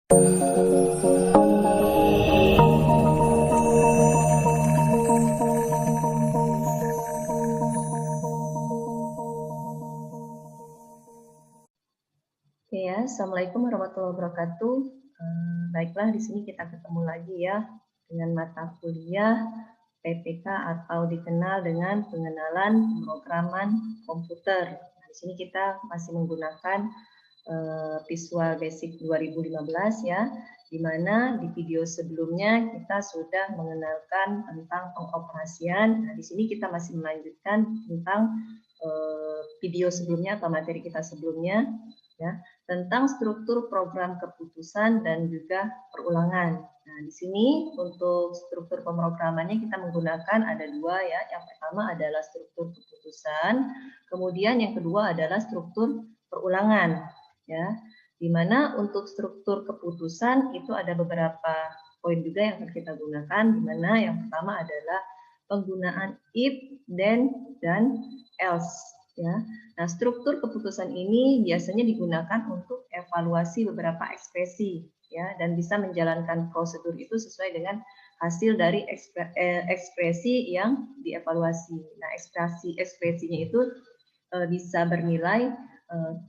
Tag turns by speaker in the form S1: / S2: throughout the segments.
S1: Oke ya, Assalamualaikum warahmatullahi wabarakatuh. Baiklah, di sini kita ketemu lagi ya dengan mata kuliah PPK atau dikenal dengan pengenalan pemrograman komputer. Nah, di sini kita masih menggunakan Visual Basic 2015 ya, di mana di video sebelumnya kita sudah mengenalkan tentang pengoperasian. Nah, di sini kita masih melanjutkan tentang video sebelumnya atau materi kita sebelumnya ya, tentang struktur program keputusan dan juga perulangan. Nah, di sini untuk struktur pemrogramannya kita menggunakan ada dua ya. Yang pertama adalah struktur keputusan, kemudian yang kedua adalah struktur perulangan ya. Di mana untuk struktur keputusan itu ada beberapa poin juga yang akan kita gunakan, di mana yang pertama adalah penggunaan if, then, dan else ya. Nah, struktur keputusan ini biasanya digunakan untuk evaluasi beberapa ekspresi ya, dan bisa menjalankan prosedur itu sesuai dengan hasil dari ekspresi yang dievaluasi. Nah, ekspresinya itu bisa bernilai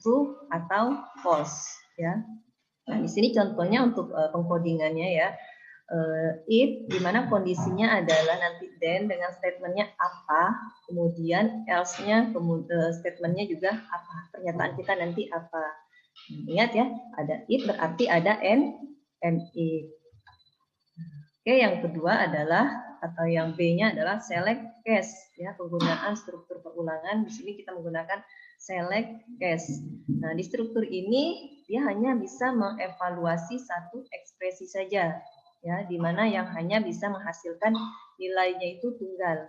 S1: true atau false ya. Nah, di sini contohnya untuk pengkodingannya ya. If, di mana kondisinya adalah nanti then dengan statementnya apa, kemudian else-nya, statementnya juga apa, pernyataan kita nanti apa. Ingat ya, ada if berarti ada and if. Oke, yang kedua adalah atau yang B-nya adalah select case ya, penggunaan struktur perulangan. Di sini kita menggunakan select case. Nah, di struktur ini dia hanya bisa mengevaluasi satu ekspresi saja ya, di mana yang hanya bisa menghasilkan nilainya itu tunggal.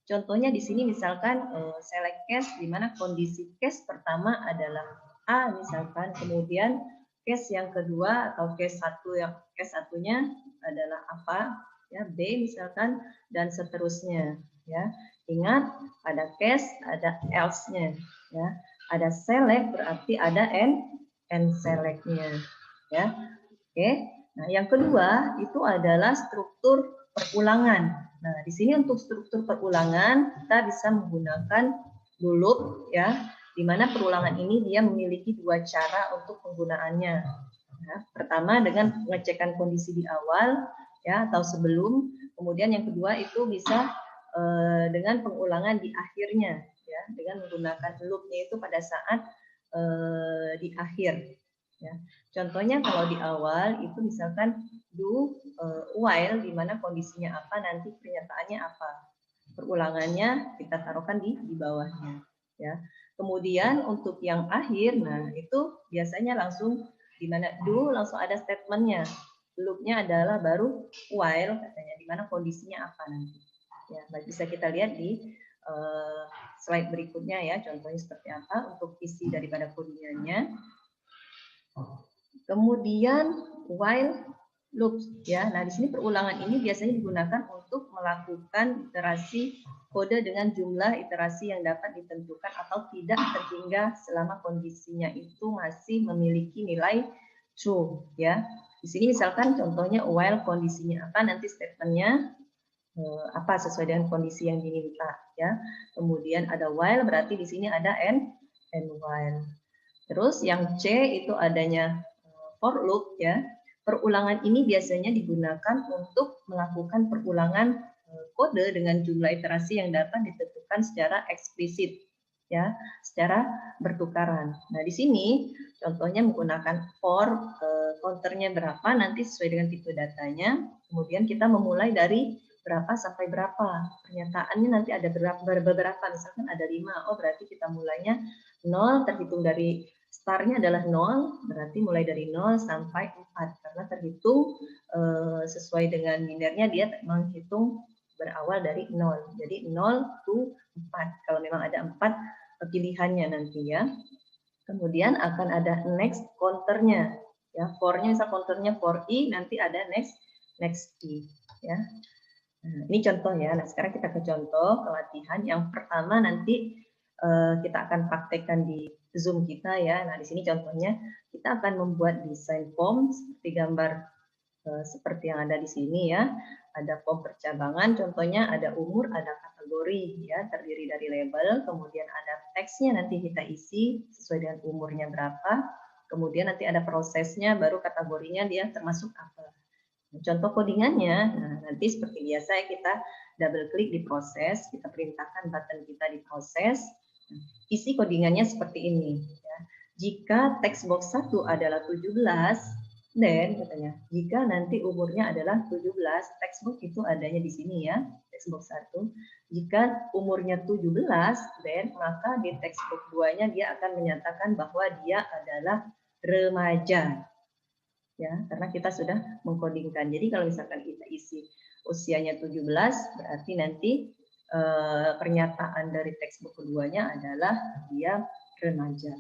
S1: Contohnya di sini misalkan select case di mana kondisi case pertama adalah A misalkan, kemudian case yang kedua atau case satunya adalah apa ya, B misalkan, dan seterusnya ya. Ingat, ada case, ada else-nya ya. Ada select berarti ada and select-nya ya. Oke. Nah, yang kedua itu adalah struktur perulangan. Nah, di sini untuk struktur perulangan kita bisa menggunakan loop ya, di mana perulangan ini dia memiliki dua cara untuk penggunaannya. Ya, pertama dengan pengecekan kondisi di awal ya atau sebelum, kemudian yang kedua itu bisa dengan pengulangan di akhirnya ya, dengan menggunakan loopnya itu pada saat di akhir ya. Contohnya kalau di awal itu misalkan do while, di mana kondisinya apa, nanti pernyataannya apa, perulangannya kita taruhkan di bawahnya ya. Kemudian untuk yang akhir, nah itu biasanya langsung di mana do langsung ada statementnya, loopnya adalah baru while katanya, di mana kondisinya apa nanti ya. Bisa kita lihat di slide berikutnya ya, contohnya seperti apa untuk isi daripada kodingannya. Kemudian while loop ya. Nah, di sini perulangan ini biasanya digunakan untuk melakukan iterasi kode dengan jumlah iterasi yang dapat ditentukan atau tidak terhingga selama kondisinya itu masih memiliki nilai true ya. Di sini misalkan contohnya while kondisinya apa, nanti statementnya apa sesuai dengan kondisi yang diminta ya. Kemudian ada while berarti di sini ada and while. Terus yang C itu adanya for loop ya. Perulangan ini biasanya digunakan untuk melakukan perulangan kode dengan jumlah iterasi yang dapat ditentukan secara eksplisit ya, secara bertukaran. Nah, di sini contohnya menggunakan for, counternya berapa nanti sesuai dengan tipe datanya. Kemudian kita memulai dari berapa sampai berapa. Pernyataannya nanti ada beberapa, misalkan ada 5. Oh, berarti kita mulainya 0, terhitung dari startnya adalah 0, berarti mulai dari 0 sampai 4, karena terhitung sesuai dengan binernya dia menghitung berawal dari 0. Jadi 0 to 4, kalau memang ada 4 pilihannya nanti ya. Kemudian akan ada next counternya ya, for-nya misal counternya for i, nanti ada next i ya. Nah, ini contoh ya. Nah, sekarang kita ke contoh, ke latihan. Yang pertama nanti kita akan praktekkan di Zoom kita ya. Nah, di sini contohnya kita akan membuat desain form seperti gambar seperti yang ada di sini ya. Ada form percabangan, contohnya ada umur, ada kategori ya, terdiri dari label, kemudian ada teksnya nanti kita isi sesuai dengan umurnya berapa, kemudian nanti ada prosesnya, baru kategorinya dia termasuk apa. Contoh codingannya, nah nanti seperti biasa ya kita double klik di proses, kita perintahkan button kita di proses, isi codingannya seperti ini. Ya. Jika text box 1 adalah 17, dan katanya, jika nanti umurnya adalah 17, textbook itu adanya di sini ya, textbook 1. Jika umurnya 17, dan maka di textbook 2-nya dia akan menyatakan bahwa dia adalah remaja. Ya, karena kita sudah mengkodingkan. Jadi kalau misalkan kita isi usianya 17, berarti nanti pernyataan dari textbook keduanya adalah dia remaja.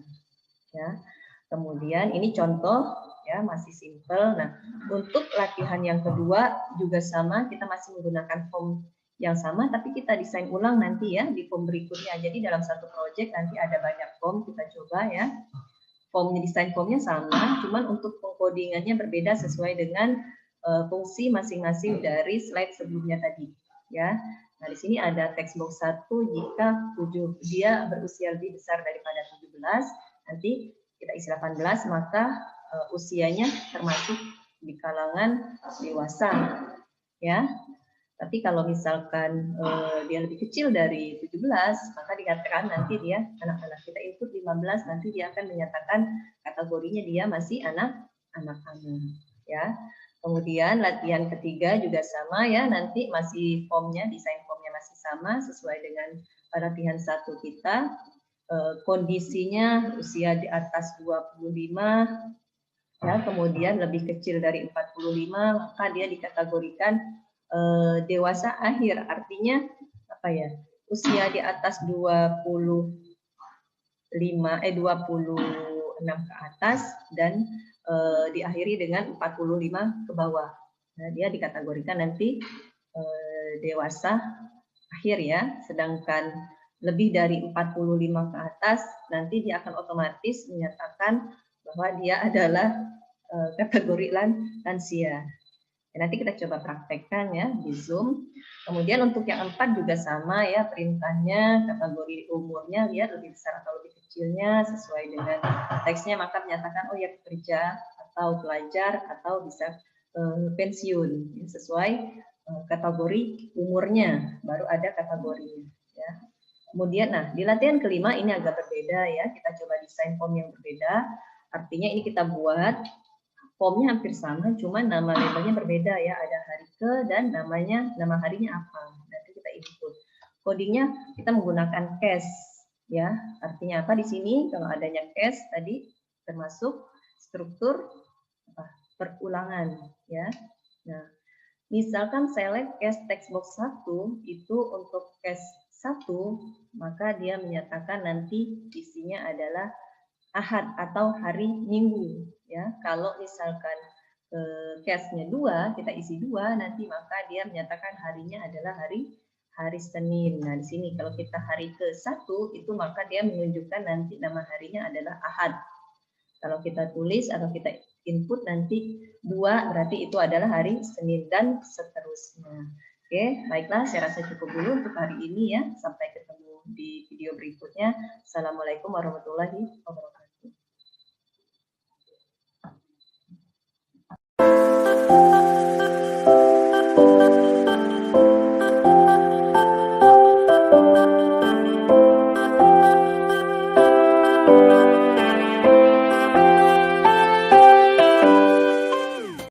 S1: Ya. Kemudian ini contoh ya, masih simple. Nah, untuk latihan yang kedua juga sama, kita masih menggunakan form yang sama, tapi kita desain ulang nanti ya di form berikutnya. Jadi dalam satu project nanti ada banyak form, kita coba ya. Formnya, desain formnya sama, cuman untuk pengkodingannya berbeda sesuai dengan fungsi masing-masing dari slide sebelumnya tadi. Ya, nah di sini ada text box 1 jika dia berusia lebih besar daripada 17, nanti kita isi 18, maka usianya termasuk di kalangan dewasa. Ya, tapi kalau misalkan dia lebih kecil dari 17, maka dikatakan nanti dia anak-anak. Kita input 15, nanti dia akan menyatakan kategorinya dia masih anak-anak. Ya. Kemudian latihan ketiga juga sama ya, nanti masih formnya, desain formnya masih sama sesuai dengan latihan 1 kita. Kondisinya usia di atas 25, ya, kemudian lebih kecil dari 45, maka dia dikategorikan dewasa akhir, artinya apa ya, usia di atas 26 ke atas dan diakhiri dengan 45 ke bawah. Nah, dia dikategorikan nanti dewasa akhir ya, sedangkan lebih dari 45 ke atas nanti dia akan otomatis menyatakan bahwa dia adalah kategori lansia. Nanti kita coba praktekkan ya di Zoom. Kemudian untuk yang 4 juga sama ya, perintahnya, kategori umurnya, lihat lebih besar atau lebih kecilnya sesuai dengan teksnya, maka menyatakan oh ya kerja atau pelajar atau bisa pensiun ya, sesuai kategori umurnya, baru ada kategorinya ya. Kemudian nah di latihan kelima ini agak berbeda ya, kita coba desain form yang berbeda. Artinya ini kita buat formnya hampir sama, cuma nama labelnya berbeda ya. Ada hari ke dan nama harinya apa. Nanti kita input. Codingnya kita menggunakan case ya. Artinya apa di sini? Kalau adanya case tadi termasuk struktur perulangan ya. Nah, misalkan select case text box 1 itu untuk case 1, maka dia menyatakan nanti isinya adalah Ahad atau hari Minggu ya. Kalau misalkan case-nya 2, kita isi 2, nanti maka dia menyatakan harinya adalah hari Senin. Nah, di sini kalau kita hari ke-1 itu maka dia menunjukkan nanti nama harinya adalah Ahad. Kalau kita tulis atau kita input nanti 2 berarti itu adalah hari Senin dan seterusnya. Oke, baiklah saya rasa cukup dulu untuk hari ini ya. Sampai ketemu di video berikutnya. Assalamualaikum warahmatullahi wabarakatuh.